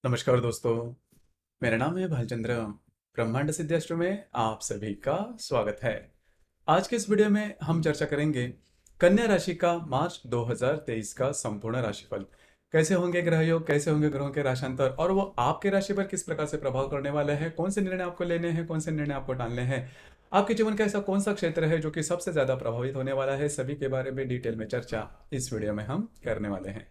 नमस्कार दोस्तों। मेरा नाम है भालचंद्र। ब्रह्मांड सिद्धाश्रम में आप सभी का स्वागत है। आज के इस वीडियो में हम चर्चा करेंगे कन्या राशि का मार्च 2023 का संपूर्ण राशिफल। कैसे होंगे ग्रह योग, कैसे होंगे ग्रहों के राशांतर और वो आपके राशि पर किस प्रकार से प्रभाव करने वाले हैं, कौन से निर्णय आपको लेने हैं, कौन से निर्णय आपको टालने हैं, आपके जीवन का ऐसा कौन सा क्षेत्र है जो कि सबसे ज्यादा प्रभावित होने वाला है, सभी के बारे में डिटेल में चर्चा इस वीडियो में हम करने वाले हैं।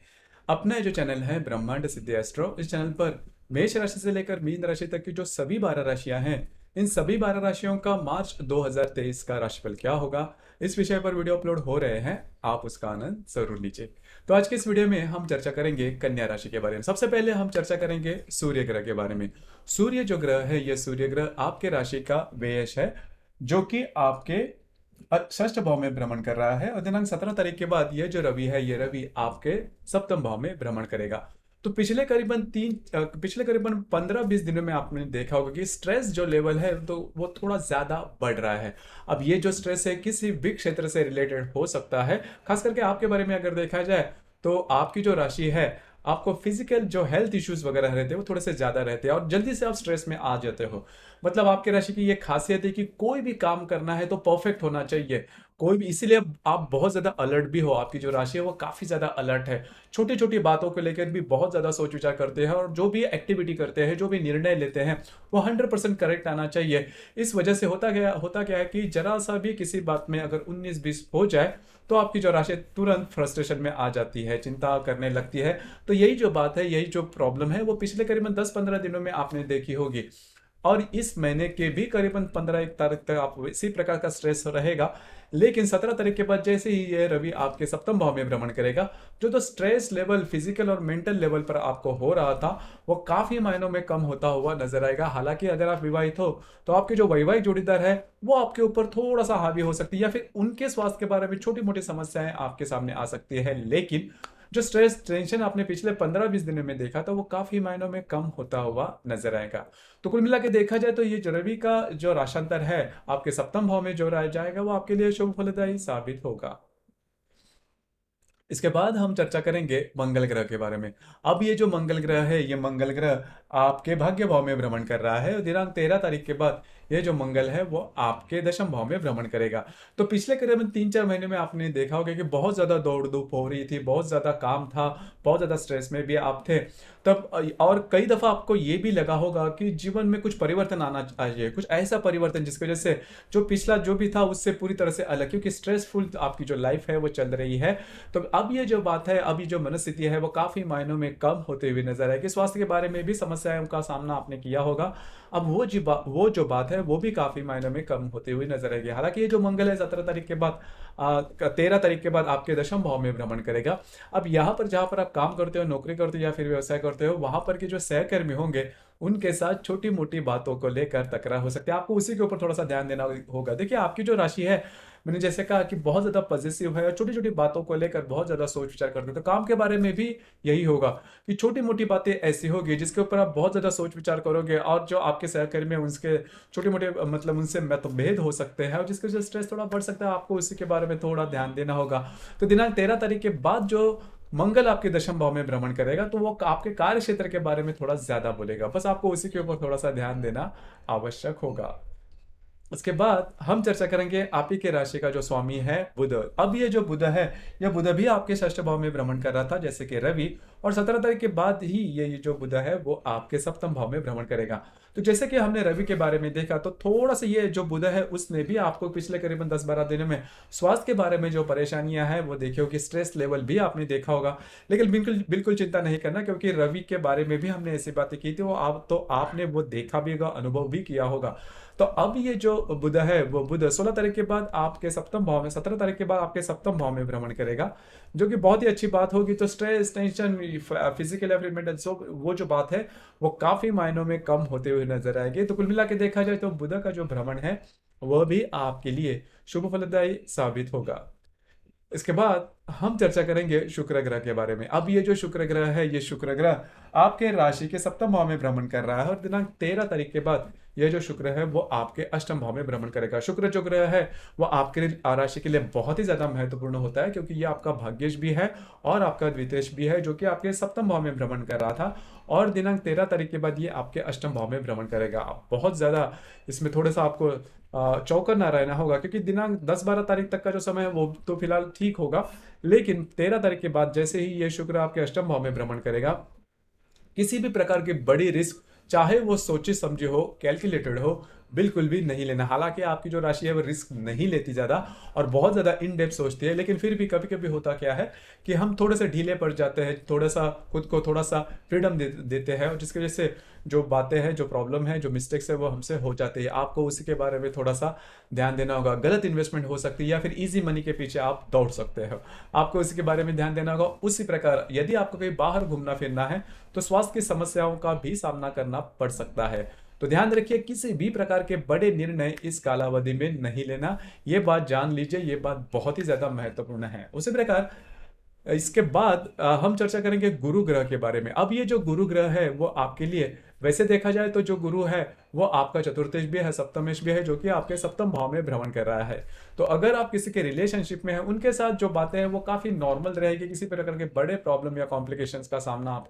अपना जो चैनल है ब्रह्मांड सिद्धि एस्ट्रो, इस चैनल पर मेष राशि से लेकर मीन राशि तक की जो सभी 12 राशियां हैं, इन सभी 12 राशियों का मार्च 2023 का राशिफल क्या होगा, इस विषय पर वीडियो अपलोड हो रहे हैं। आप उसका आनंद जरूर लीजिए। तो आज के इस वीडियो में हम चर्चा करेंगे कन्या राशि के बारे में। सबसे पहले हम चर्चा करेंगे सूर्य ग्रह के बारे में। सूर्य जो ग्रह है, यह सूर्य ग्रह आपके राशि का व्ययश है, जो कि आपके षष्ठ भाव में भ्रमण कर रहा है और दिनांक 17 तारीख के बाद ये जो रवि है, ये रवि आपके सप्तम भाव में भ्रमण करेगा। तो पिछले करीबन 15-20 दिनों में आपने देखा होगा कि स्ट्रेस जो लेवल है तो वो थोड़ा ज्यादा बढ़ रहा है। अब ये जो स्ट्रेस है किसी भी क्षेत्र से रिलेटेड हो सकता है। खास करके आपके बारे में अगर देखा जाए तो आपकी जो राशि है, आपको फिजिकल जो हेल्थ इश्यूज वगैरह रहते हैं वो थोड़े से ज्यादा रहते हैं और जल्दी से आप स्ट्रेस में आ जाते हो। मतलब आपकी राशि की ये खासियत है कि कोई भी काम करना है तो परफेक्ट होना चाहिए। कोई भी, इसीलिए आप बहुत ज्यादा अलर्ट भी हो। आपकी जो राशि है वो काफी ज्यादा अलर्ट है। छोटी छोटी बातों को लेकर भी बहुत ज्यादा सोच विचार करते हैं और जो भी एक्टिविटी करते हैं, जो भी निर्णय लेते हैं, वो 100% करेक्ट आना चाहिए। इस वजह से होता क्या है कि जरा सा भी किसी बात में अगर 19-20 हो जाए तो आपकी जो राशि तुरंत फ्रस्ट्रेशन में आ जाती है, चिंता करने लगती है। तो यही जो बात है, यही जो प्रॉब्लम है, वो पिछले करीबन 10-15 दिनों में आपने देखी होगी। और इस महीने के भी करीबन 15 तारीख तक आप इसी प्रकार का स्ट्रेस रहेगा। लेकिन 17 तारीख के बाद जैसे ही ये रवि आपके सप्तम भाव में भ्रमण करेगा, जो तो स्ट्रेस लेवल फिजिकल और मेंटल लेवल पर आपको हो रहा था, वो काफी मायनों में कम होता हुआ नजर आएगा। हालांकि अगर आप विवाहित हो तो आपके जो वैवाहिक जोड़ीदार है वो आपके ऊपर थोड़ा सा हावी हो सकती है, या फिर उनके स्वास्थ्य के बारे में छोटी मोटी समस्याएं आपके सामने आ सकती है। लेकिन जो स्ट्रेस टेंशन आपने पिछले 15-20 दिनों में देखा था, वो काफी मायनों में कम होता हुआ नजर आएगा। तो कुल मिला के देखा जाए तो ये जो रवि का जो राशांतर है आपके सप्तम भाव में जो रह जाएगा, वो आपके लिए शुभ फलदायी साबित होगा। इसके बाद हम चर्चा करेंगे मंगल ग्रह के बारे में। अब ये जो मंगल ग्रह है, ये मंगल ग्रह आपके भाग्य भाव में भ्रमण कर रहा है और दिनांक 13 तारीख के बाद ये जो मंगल है वो आपके दशम भाव में भ्रमण करेगा। तो पिछले करीबन 3-4 महीने में आपने देखा होगा कि बहुत ज्यादा दौड़ धूप हो रही थी, बहुत ज्यादा काम था, बहुत ज्यादा स्ट्रेस में भी आप थे तब। और कई दफा आपको ये भी लगा होगा कि जीवन में कुछ परिवर्तन आना चाहिए, कुछ ऐसा परिवर्तन जिसकी वजह से जो पिछला जो भी था उससे पूरी तरह से अलग, क्योंकि स्ट्रेसफुल आपकी जो लाइफ है वो चल रही है। तो अब ये जो बात है, अभी जो मनस्थिति है वो काफी मायनों में कम होते हुए नजर आएगी। स्वास्थ्य के बारे में भी समस्याओं का सामना आपने किया होगा। अब वो जो बात है वो भी काफी मायनों में कम होते हुए नजर आएगी। हालांकि ये जो मंगल है 17 तारीख के बाद 13 तारीख के बाद आपके दशम भाव में भ्रमण करेगा। अब यहाँ पर जहां पर आप काम करते हो, नौकरी करते हो या फिर व्यवसाय करते हो, वहां पर के जो सहकर्मी होंगे उनके साथ छोटी मोटी बातों को लेकर तकरार हो सकती है। आपको उसी के ऊपर थोड़ा सा ध्यान देना होगा। देखिए, आपकी जो राशि है, मैंने जैसे कहा कि बहुत ज्यादा पॉजिटिव है और छोटी छोटी बातों को लेकर बहुत ज्यादा सोच विचार करते हैं। तो काम के बारे में भी यही होगा कि छोटी मोटी बातें ऐसी होगी जिसके ऊपर आप बहुत ज्यादा सोच विचार करोगे और जो आपके सहकर्मी हैं उनके छोटे मोटे मतलब उनसे मतभेद हो सकते हैं और जिसकी वजह से स्ट्रेस थोड़ा बढ़ सकता है। आपको उसी के बारे में थोड़ा ध्यान देना होगा। तो दिनांक 13 तारीख के बाद जो मंगल आपके दशम भाव में भ्रमण करेगा तो वो आपके कार्य क्षेत्र के बारे में थोड़ा ज्यादा बोलेगा। बस आपको उसी के ऊपर थोड़ा सा ध्यान देना आवश्यक होगा। उसके बाद हम चर्चा करेंगे आप ही के राशि का जो स्वामी है बुध। अब ये जो बुध है, यह बुध भी आपके षष्ठ भाव में भ्रमण कर रहा था जैसे कि रवि, और 17 तारीख के बाद ही ये जो बुध है वो आपके सप्तम भाव में भ्रमण करेगा। तो जैसे कि हमने रवि के बारे में देखा, तो थोड़ा सा ये जो बुध है उसने भी आपको पिछले करीबन 10-12 दिनों में स्वास्थ्य के बारे में जो परेशानियां हैं वो देखी होगी, स्ट्रेस लेवल भी आपने देखा होगा। लेकिन बिल्कुल बिल्कुल चिंता नहीं करना, क्योंकि रवि के बारे में भी हमने ऐसी बातें की थी, वो आप तो आपने वो देखा भी होगा, अनुभव भी किया होगा। तो अब ये जो बुध है वो बुध 16 तारीख के बाद आपके सप्तम भाव में, 17 तारीख के बाद आपके सप्तम भाव में भ्रमण करेगा, जो कि बहुत ही अच्छी बात होगी। तो स्ट्रेस टेंशन फिजिकल या फिर मेंटल, सो वो जो बात है वो काफी मायनों में कम होते हुए नजर आएगी। तो कुल मिला के देखा जाए तो बुध का जो भ्रमण है वह भी आपके लिए शुभ फलदायी साबित होगा। इसके बाद हम चर्चा करेंगे शुक्र ग्रह के बारे में। अब ये जो शुक्र ग्रह है, ये शुक्र ग्रह आपके राशि के सप्तम भाव में भ्रमण कर रहा है और दिनांक 13 तारीख के बाद ये जो शुक्र है वो आपके अष्टम भाव में भ्रमण करेगा। शुक्र जो ग्रह है वो आपके राशि के लिए बहुत ही ज्यादा महत्वपूर्ण होता है, क्योंकि ये आपका भाग्येश भी है और आपका द्वितेश भी है, जो कि आपके सप्तम भाव में भ्रमण कर रहा था, और दिनांक 13 तारीख के बाद ये आपके अष्टम भाव में भ्रमण करेगा। बहुत ज्यादा इसमें थोड़ा सा आपको चौकन्ना रहना होगा, क्योंकि दिनांक 10-12 तारीख तक का जो समय है वो तो फिलहाल ठीक होगा, लेकिन 13 तारीख के बाद जैसे ही ये शुक्र आपके अष्टम भाव में भ्रमण करेगा, किसी भी प्रकार की बड़ी रिस्क, चाहे वो सोची समझी हो, कैलकुलेटेड हो, बिल्कुल भी नहीं लेना। हालांकि आपकी जो राशि है वो रिस्क नहीं लेती ज़्यादा और बहुत ज़्यादा इन डेप्थ सोचती है, लेकिन फिर भी कभी कभी होता क्या है कि हम थोड़े से ढीले पड़ जाते हैं, थोड़ा सा खुद को थोड़ा सा फ्रीडम देते हैं, और जिसकी वजह से जो बातें हैं, जो प्रॉब्लम है, जो मिस्टेक्स है वो हमसे हो जाती है। आपको उसी के बारे में थोड़ा सा ध्यान देना होगा। गलत इन्वेस्टमेंट हो सकती है या फिर इजी मनी के पीछे आप दौड़ सकते हो, आपको इसी के बारे में ध्यान देना होगा। उसी प्रकार यदि आपको कहीं बाहर घूमना फिरना है तो स्वास्थ्य की समस्याओं का भी सामना करना पड़ सकता है। तो ध्यान रखिए, किसी भी प्रकार के बड़े निर्णय इस कालावधि में नहीं लेना, ये बात जान लीजिए, ये बात बहुत ही ज्यादा महत्वपूर्ण है। उसी प्रकार इसके बाद हम चर्चा करेंगे गुरु ग्रह के बारे में। अब ये जो गुरु ग्रह है वो आपके लिए, वैसे देखा जाए तो जो गुरु है वो आपका चतुर्थेश भी है, सप्तमेश भी है, जो कि आपके सप्तम भाव में भ्रमण कर रहा है। तो अगर आप किसी के रिलेशनशिप में हैं, उनके साथ जो बातें हैं वो काफी नॉर्मल रहेगी, किसी प्रकार के बड़े प्रॉब्लम या कॉम्प्लिकेशंस का सामना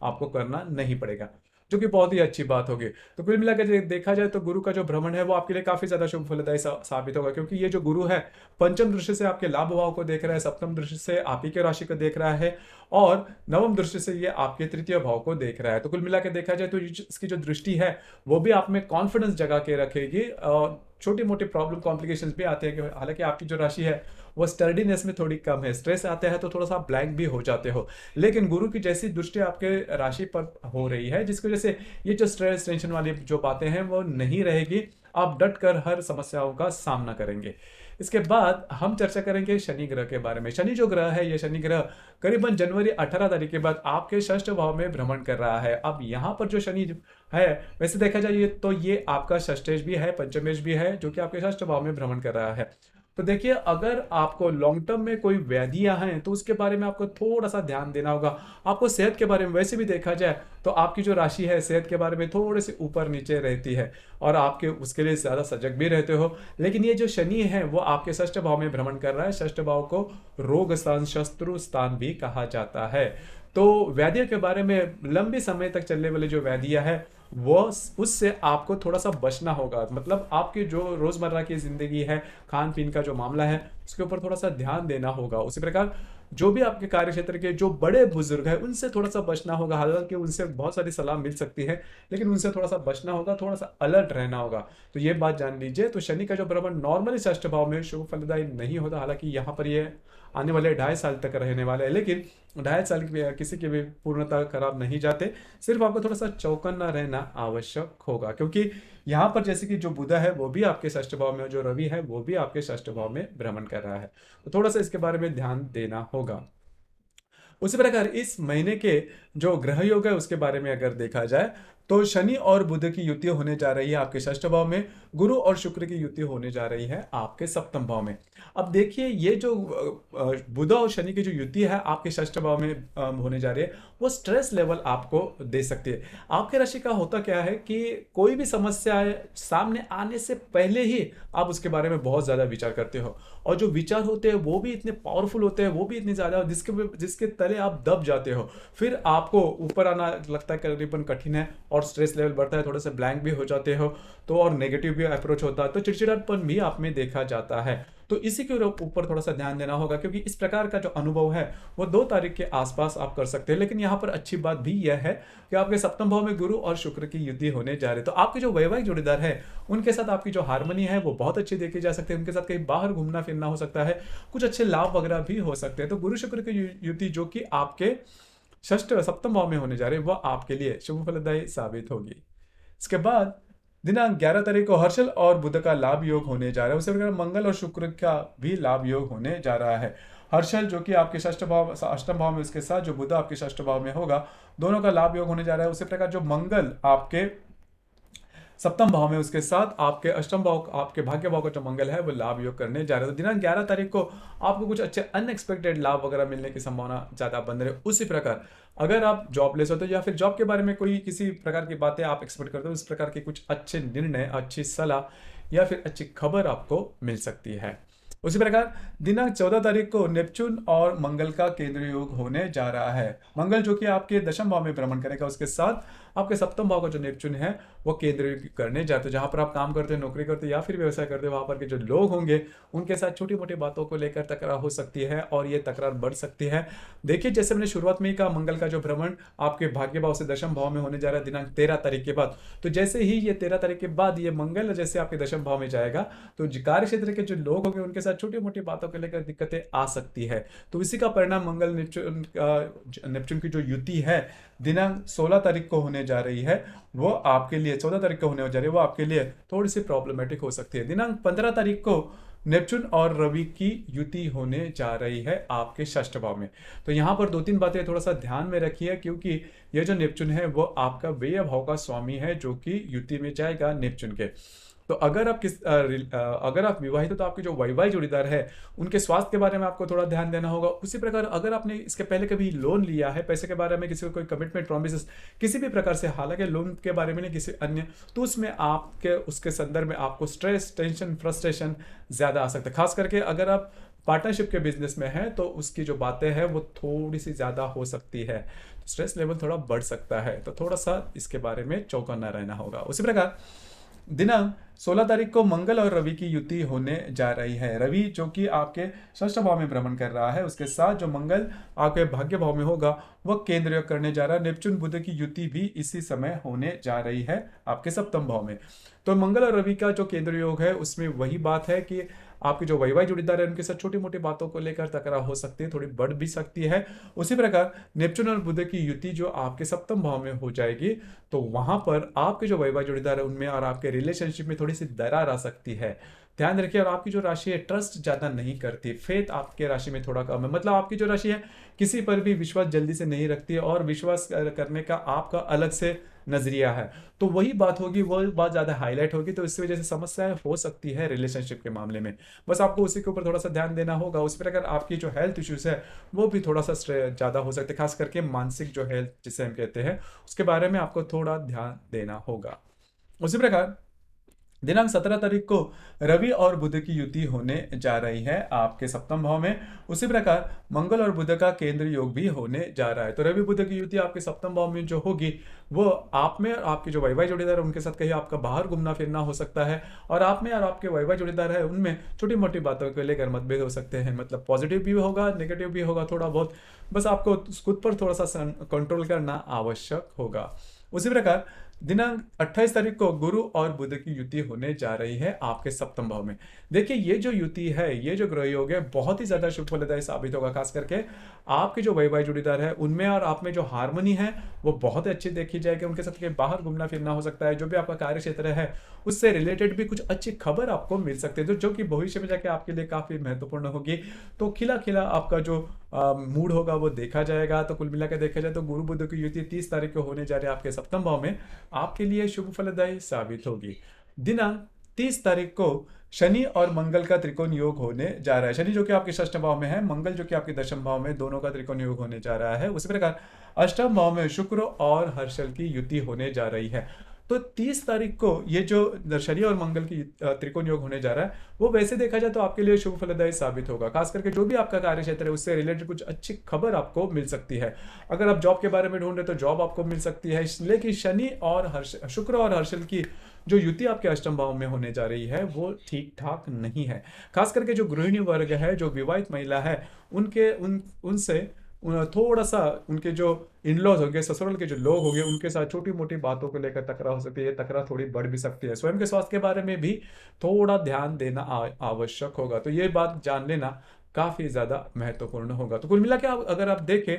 आपको करना नहीं पड़ेगा, जो कि बहुत ही अच्छी बात होगी। तो कुल मिलाकर देखा जाए तो गुरु का जो भ्रमण है वो आपके लिए काफी ज्यादा शुभ फलदायी साबित होगा, क्योंकि ये जो गुरु है पंचम दृष्टि से आपके लाभ भाव को देख रहा है, सप्तम दृष्टि से आप ही के राशि को देख रहा है, और नवम दृष्टि से ये आपके तृतीय भाव को देख रहा है। तो कुल मिलाकर देखा जाए तो इसकी जो दृष्टि है वो भी आप में कॉन्फिडेंस जगा के रखेगी, और छोटी मोटी प्रॉब्लम कॉम्प्लिकेशंस भी आते हैं कि हालांकि आपकी जो राशि है वो स्टर्डीनेस में थोड़ी कम है, स्ट्रेस आते हैं तो थोड़ा सा ब्लैंक भी हो जाते हो, लेकिन गुरु की जैसी दृष्टि आपके राशि पर हो रही है, जिसकी वजह से ये जो स्ट्रेस टेंशन वाली जो बातें हैं वो नहीं रहेगी, आप डट कर हर समस्याओं का सामना करेंगे। इसके बाद हम चर्चा करेंगे शनि ग्रह के बारे में। शनि जो ग्रह है, ये शनि ग्रह करीबन जनवरी 18 तारीख के बाद आपके षष्ठ भाव में भ्रमण कर रहा है। अब यहाँ पर जो शनि है, वैसे देखा जाए तो ये आपका षष्ठेश भी है, पंचमेश भी है, जो कि आपके षष्ठ भाव में भ्रमण कर रहा है। तो देखिए, अगर आपको लॉन्ग टर्म में कोई व्याधियां हैं तो उसके बारे में आपको थोड़ा सा ध्यान देना होगा। आपको सेहत के बारे में, वैसे भी देखा जाए तो आपकी जो राशि है सेहत के बारे में थोड़े से ऊपर नीचे रहती है, और आपके उसके लिए ज्यादा सजग भी रहते हो, लेकिन ये जो शनि है वो आपके षष्ठ भाव में भ्रमण कर रहा है। षष्ठ भाव को रोग स्थान, शत्रु स्थान भी कहा जाता है। तो व्याधियों के बारे में, लंबे समय तक चलने वाली जो व्याधियां है वो, उससे आपको थोड़ा सा बचना होगा। मतलब आपकी जो रोजमर्रा की जिंदगी है, खान पीन का जो मामला है, उसके ऊपर थोड़ा सा ध्यान देना होगा। उसी प्रकार जो भी आपके कार्य क्षेत्र के जो बड़े बुजुर्ग हैं उनसे थोड़ा सा बचना होगा। हालांकि उनसे बहुत सारी सलाह मिल सकती है, लेकिन उनसे थोड़ा सा बचना होगा, थोड़ा सा अलर्ट रहना होगा। तो ये बात जान लीजिए। तो शनि का जो भ्रमण नॉर्मली षष्ठ भाव में शुभ फलदायी नहीं होता, हालांकि यहाँ पर ये आने वाले 2.5 साल तक रहने वाला है, लेकिन 2.5 साल किसी के भी पूर्णतः खराब नहीं जाते। सिर्फ आपको थोड़ा सा चौकन्ना रहना आवश्यक होगा, क्योंकि यहाँ पर जैसे कि जो बुध है वो भी आपके षष्ठ भाव में, जो रवि है वो भी आपके षष्ठ भाव में भ्रमण कर रहा है, तो थोड़ा सा इसके बारे में ध्यान देना होगा। उसी प्रकार इस महीने के जो ग्रह योग है उसके बारे में अगर देखा जाए तो शनि और बुध की युति होने जा रही है आपके षष्ठ भाव में, गुरु और शुक्र की युति होने जा रही है आपके सप्तम भाव में। अब देखिए, ये जो बुध और शनि की जो युति है आपके षष्ठ भाव में होने जा रही है, वो स्ट्रेस लेवल आपको दे सकती है। आपके राशि का होता क्या है कि कोई भी समस्या सामने आने से पहले ही आप उसके बारे में बहुत ज्यादा विचार करते हो, और जो विचार होते हैं वो भी इतने पावरफुल होते हैं, वो भी इतने ज्यादा, जिसके तले आप दब जाते हो, फिर आपको ऊपर आना लगता है करीबन कठिन है, और स्ट्रेस लेवल बढ़ता है, थोड़े से ब्लैंक भी हो जाते हो, तो और नेगेटिव भी अप्रोच होता है, तो चिड़चिड़ापन भी आप में देखा जाता है। तो इसी के ऊपर थोड़ा सा ध्यान देना होगा, क्योंकि इस प्रकार का जो अनुभव है वो 2 तारीख के आसपास आप कर सकते हैं। लेकिन यहाँ पर अच्छी बात भी यह है कि आपके सप्तम भाव में गुरु और शुक्र की युति होने जा रही है, तो आपके जो वैवाहिक जोड़ीदार है उनके साथ आपकी जो हारमोनी है वो बहुत अच्छी देखी जा सकती है। उनके साथ कहीं बाहर घूमना फिरना हो सकता है, कुछ अच्छे लाभ वगैरह भी हो सकते हैं। तो गुरु शुक्र की युति जो कि आपके षष्ठ सप्तम भाव में होने जा रही है, वह आपके लिए शुभ फलदायी साबित होगी। इसके बाद दिनांक 11 तारीख को हर्षल और बुध का लाभ योग होने जा रहा है। उसी प्रकार मंगल और शुक्र का भी लाभ योग होने जा रहा है। हर्षल जो कि आपके षष्ठ भाव, अष्टम भाव में, उसके साथ जो बुध आपके षष्ठ भाव में होगा, दोनों का लाभ योग होने जा रहा है। उसी प्रकार जो मंगल आपके सप्तम भाव में, उसके साथ आपके अष्टम भाव, आपके भाग्य भाव का जो मंगल है वो लाभ योग करने जा रहे हैं। तो दिनांक 11 तारीख को आपको कुछ अच्छे अनएक्सपेक्टेड लाभ वगैरह मिलने की संभावना ज़्यादा बन रही है। उसी प्रकार अगर आप जॉबलेस होते हो या फिर जॉब के बारे में कोई किसी प्रकार की बातें आप एक्सपेक्ट करते हो, इस प्रकार के कुछ अच्छे निर्णय, अच्छी सलाह या फिर अच्छी खबर आपको मिल सकती है। उसी प्रकार दिनांक 14 तारीख को नेपच्यून और मंगल का केंद्र योग होने जा रहा है। मंगल जो कि आपके दशम भाव में भ्रमण करेगा, उसके साथ आपके सप्तम भाव का जो नेपच्यून है वो केंद्र योग करने जाते हो। जहां पर आप काम करते हो, नौकरी करते हो या फिर व्यवसाय करते हो, वहां पर के जो लोग होंगे उनके साथ छोटी मोटी बातों को लेकर तकरार हो सकती है और ये तकरार बढ़ सकती है। देखिए, जैसे मैंने शुरुआत में ही कहा, मंगल का जो भ्रमण आपके भाग्य भाव से दशम भाव में होने जा रहा है दिनांक 13 तारीख के बाद। तो जैसे ही ये 13 तारीख के बाद ये मंगल जैसे आपके दशम भाव में जाएगा, तो कार्य क्षेत्र के जो लोग होंगे उनके साथ छोटी मोटी बातों को लेकर दिक्कतें आ सकती है। तो इसी का परिणाम मंगल नेपच्यून की जो युति है दिनांक 16 तारीख को होने जा रही है, वो आपके लिए 14 तारीख को होने जा रही है, वो आपके लिए थोड़ी सी प्रॉब्लमेटिक हो सकती है। दिनांक 15 तारीख को नेपच्यून और रवि की युति होने जा रही है आपके षष्ठ भाव में। तो यहाँ पर दो तीन बातें थोड़ा सा ध्यान में रखिए, क्योंकि ये जो नेपच्यून है वो आपका व्यय भाव का स्वामी है, जो कि युति में जाएगा नेपच्यून के। तो अगर आप अगर आप विवाहित हो तो आपके जो वैवाहिक जोड़ीदार है उनके स्वास्थ्य के बारे में आपको थोड़ा ध्यान देना होगा। उसी प्रकार अगर आपने इसके पहले कभी लोन लिया है, पैसे के बारे में किसी को कोई कमिटमेंट प्रॉमिस किसी भी प्रकार से, हालांकि लोन के बारे में नहीं किसी अन्य, तो उसमें आपके उसके संदर्भ में आपको स्ट्रेस, टेंशन, फ्रस्ट्रेशन ज़्यादा आ सकता है। खास करके अगर आप पार्टनरशिप के बिजनेस में है तो उसकी जो बातें हैं वो थोड़ी सी ज़्यादा हो सकती है, स्ट्रेस लेवल थोड़ा बढ़ सकता है, तो थोड़ा सा इसके बारे में चौकन्ना रहना होगा। उसी प्रकार दिनांक 16 तारीख को मंगल और रवि की युति होने जा रही है। रवि जो कि आपके षष्ठ भाव में भ्रमण कर रहा है, उसके साथ जो मंगल आपके भाग्य भाव में होगा वह केंद्र योग करने जा रहा है। नेपच्यून बुध की युति भी इसी समय होने जा रही है आपके सप्तम भाव में। तो मंगल और रवि का जो केंद्र योग है उसमें वही बात है कि आपके जो वैवाहिक जोड़ीदार है उनके साथ छोटी मोटी बातों को लेकर तकरार हो सकती है, थोड़ी बढ़ भी सकती है। उसी प्रकार नेपच्यून और बुध की युति जो आपके सप्तम भाव में हो जाएगी, तो वहां पर आपके जो वैवाहिक जोड़ीदार है उनमें और आपके रिलेशनशिप में थोड़ी सी दरार आ सकती है। ध्यान रखिए। और आपकी जो राशि है ट्रस्ट ज्यादा नहीं करती, फेथ आपके राशि में थोड़ा कम है, मतलब आपकी जो राशि है किसी पर भी विश्वास जल्दी से नहीं रखती है और विश्वास करने का आपका अलग से नजरिया है। तो वही बात होगी, वो बात ज्यादा हाईलाइट होगी, तो इस वजह से समस्याएं हो सकती है रिलेशनशिप के मामले में। बस आपको उसी के ऊपर थोड़ा सा ध्यान देना होगा। उसी प्रकार आपकी जो हेल्थ इश्यूज है वो भी थोड़ा सा ज्यादा हो सकते हैं, खास करके मानसिक जो हेल्थ जिसे हम कहते हैं उसके बारे में आपको थोड़ा ध्यान देना होगा। उसी प्रकार दिनांक 17 तारीख को रवि और बुध की युति होने जा रही है आपके सप्तम भाव में। उसी प्रकार मंगल और बुध का केंद्र योग भी होने जा रहा है। तो रवि बुध की युति आपके सप्तम भाव में जो होगी वो आप में और आपके जो वैवाहिक जोड़ीदार है उनके साथ कहीं आपका बाहर घूमना फिरना हो सकता है, और आप में और आपके वैवाहिक जोड़ीदार है उनमें छोटी मोटी बातों को लेकर मतभेद हो सकते हैं। मतलब पॉजिटिव भी होगा, नेगेटिव भी होगा थोड़ा बहुत, बस आपको खुद पर थोड़ा सा कंट्रोल करना आवश्यक होगा। उसी प्रकार दिनांक 28 तारीख को गुरु और बुध की युति होने जा रही है आपके सप्तम भाव में। देखिए, ये जो युति है, ये जो ग्रह योग है बहुत ही ज्यादा शुभ फलदायी साबित होगा। खास करके आपके जो वैवाहिक जोड़ीदार है उनमें और आप में जो हार्मनी है वो बहुत अच्छी देखी जाएगी। उनके साथ बाहर घूमना फिरना हो सकता है। जो भी आपका कार्य क्षेत्र है उससे रिलेटेड भी कुछ अच्छी खबर आपको मिल सकती है, जो कि भविष्य में जाके आपके लिए काफी महत्वपूर्ण होगी। तो खिला खिला आपका जो मूड होगा वो देखा जाएगा। तो कुल मिलाकर देखा जाए तो गुरु बुध की युति 30 तारीख को होने जा रही है आपके सप्तम भाव में, आपके लिए शुभ फलदायी साबित होगी। दिनांक 30 तारीख को शनि और मंगल का त्रिकोण योग होने जा रहा है। शनि जो कि आपके षष्ठ भाव में है, मंगल जो कि आपके दशम भाव में, दोनों का त्रिकोण योग होने जा रहा है। उसी प्रकार अष्टम भाव में शुक्र और हर्षल की युति होने जा रही है। तो 30 तारीख को ये जो शनि और मंगल की त्रिकोण योग होने जा रहा है वो वैसे देखा जाए तो आपके लिए शुभ फलदायी साबित होगा। खास करके जो भी आपका कार्य क्षेत्र है उससे रिलेटेड कुछ अच्छी खबर आपको मिल सकती है। अगर आप जॉब के बारे में ढूंढ रहे तो जॉब आपको मिल सकती है। लेकिन शनि और शुक्र और हर्षल की जो युति आपके अष्टम भाव में होने जा रही है वो ठीक ठाक नहीं है। खास करके जो गृहिणी वर्ग है, जो विवाहित महिला है, उनसे थोड़ा सा उनके जो इनलॉज होंगे, ससुराल के जो लोग होंगे, उनके साथ छोटी मोटी बातों को लेकर तकरार हो सकती है। तकरार थोड़ी बढ़ भी सकती है। स्वयं के स्वास्थ्य के बारे में भी थोड़ा ध्यान देना आवश्यक होगा। तो ये बात जान लेना काफी ज्यादा महत्वपूर्ण होगा। तो कुल मिला के अगर आप देखें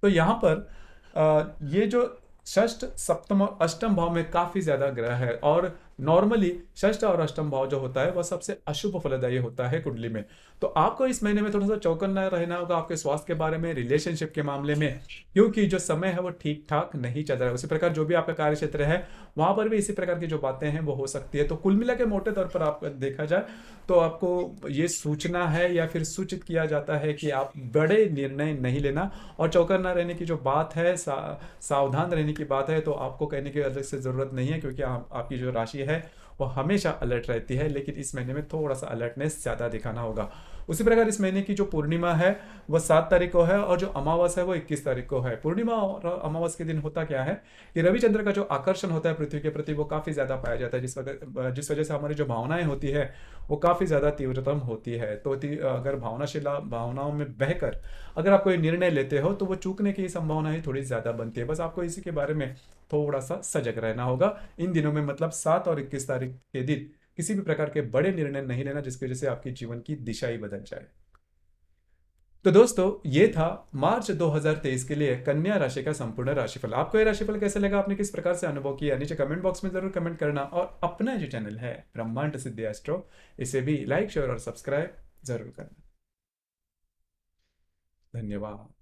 तो यहाँ पर ये जो षष्ठ, सप्तम और अष्टम भाव में काफी ज्यादा ग्रह है और नॉर्मली षष्ठ और अष्टम भाव जो होता है वह सबसे अशुभ फलदायी होता है कुंडली में। तो आपको इस महीने में थोड़ा सा चौकन्ना रहना होगा आपके स्वास्थ्य के बारे में, रिलेशनशिप के मामले में, क्योंकि जो समय है वो ठीक ठाक नहीं चल रहा है। उसी प्रकार जो भी आपका कार्य क्षेत्र है वहां पर भी इसी प्रकार की जो बातें हैं वो हो सकती है। तो कुल मिला के मोटे तौर पर आप देखा जाए तो आपको ये सूचना है या फिर सूचित किया जाता है कि आप बड़े निर्णय नहीं लेना, और चौकन्ना रहने की जो बात है, सावधान रहने की बात है, तो आपको कहने की अलग से ज़रूरत नहीं है, क्योंकि आपकी जो राशि है वो हमेशा अलर्ट रहती है, लेकिन इस महीने में थोड़ा सा अलर्टनेस ज़्यादा दिखाना होगा। उसी प्रकार इस महीने की जो पूर्णिमा है वह 7 तारीख को है, और जो अमावस है वो 21 तारीख को है। पूर्णिमा और अमावस के दिन होता क्या है कि रविचंद्र का जो आकर्षण होता है पृथ्वी के प्रति वो काफ़ी ज़्यादा पाया जाता है, जिस वजह से हमारी जो भावनाएं होती है वो काफ़ी ज़्यादा तीव्रतम होती है। तो अगर भावनाओं में बहकर अगर आप कोई निर्णय लेते हो तो वो चूकने की संभावना ही थोड़ी ज़्यादा बनती है। बस आपको इसी के बारे में थोड़ा सा सजग रहना होगा इन दिनों में, मतलब 7 और 21 तारीख के दिन किसी भी प्रकार के बड़े निर्णय नहीं लेना जिसकी वजह से आपकी जीवन की दिशा ही बदल जाए। तो दोस्तों, ये था मार्च 2023 के लिए कन्या राशि का संपूर्ण राशिफल। आपको ये राशिफल कैसे लगा, आपने किस प्रकार से अनुभव किया, नीचे कमेंट बॉक्स में जरूर कमेंट करना, और अपना जो चैनल है ब्रह्मांड सिद्धि एस्ट्रो, इसे भी लाइक शेयर और सब्सक्राइब जरूर करना। धन्यवाद।